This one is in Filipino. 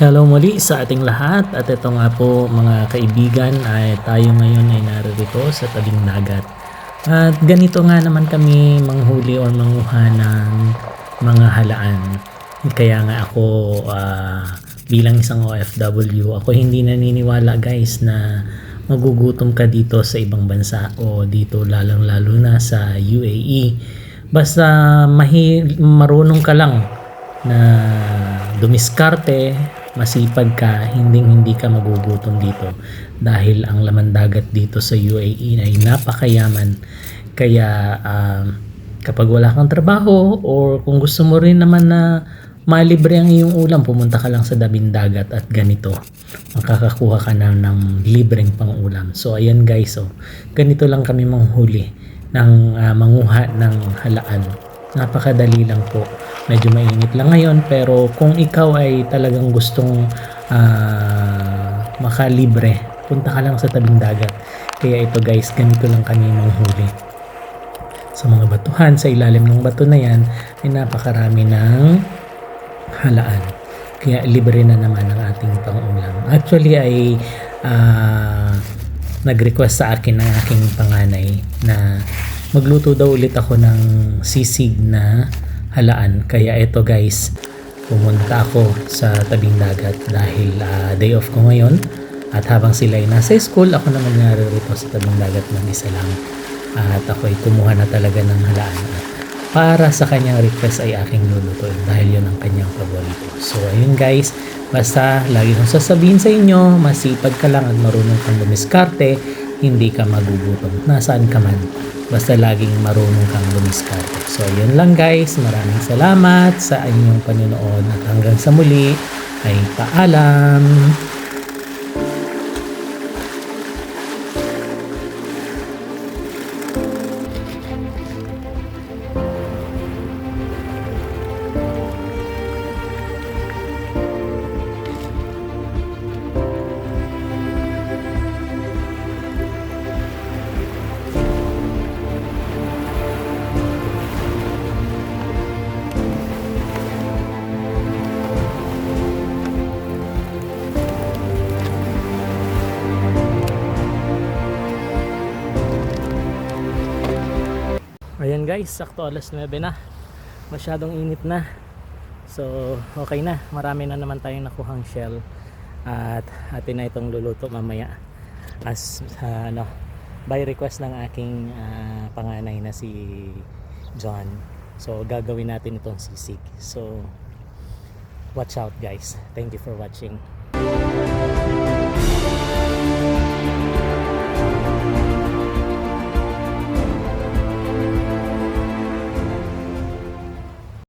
Hello muli sa ating lahat at ito nga po mga kaibigan ay tayo ngayon ay naririto sa tabing dagat. At ganito nga naman kami manghuli or manguha ng mga halaan. Kaya nga ako bilang isang OFW, ako hindi naniniwala guys na magugutom ka dito sa ibang bansa o dito lalong-lalo na sa UAE. Basta marunong ka lang na dumiskarte, masipag ka, hindi ka magugutom dito dahil ang laman dagat dito sa UAE ay napakayaman. Kaya kapag wala kang trabaho or kung gusto mo rin naman na malibre ang iyong ulam, pumunta ka lang sa tabing dagat at ganito makakakuha ka na ng libreng pang ulam. So ayan guys, ganito lang kami manghuli ng manguha ng halaan. Napakadali lang po. Medyo mainit lang ngayon pero kung ikaw ay talagang gustong makalibre, punta ka lang sa tabing dagat. Kaya ito guys, ganito lang kami manghuli. Sa mga batuhan, sa ilalim ng bato na yan ay napakarami ng halaan. Kaya libre na naman ang ating pangulam. Actually ay nag-request sa akin ng aking panganay na magluto daw ulit ako ng sisig na halaan. Kaya ito guys, pumunta ako sa tabing dagat dahil day off ko ngayon. At habang sila ay nasa school, ako naman narito sa tabing dagat mag-isa lang. At ako ay kumuha na talaga ng halaan. At para sa kanyang request ay aking lulutuin dahil yun ang kanyang paborito. So ayun guys, basta lagi kong sasabihin sa inyo, masipag ka lang at marunong kang dumiskarte, hindi ka magugutom. Nasaan ka man. Basta laging marunong kang dumiskarte. So yun lang guys, maraming salamat sa inyong panonood at hanggang sa muli ay paalam. Ayan guys, sakto alas 9 na. Masyadong init na. So, okay na. Marami na naman tayong nakuhang shell. At atin na itong luluto mamaya. As by request ng aking panganay na si John. So, gagawin natin itong sisig. So, watch out guys. Thank you for watching.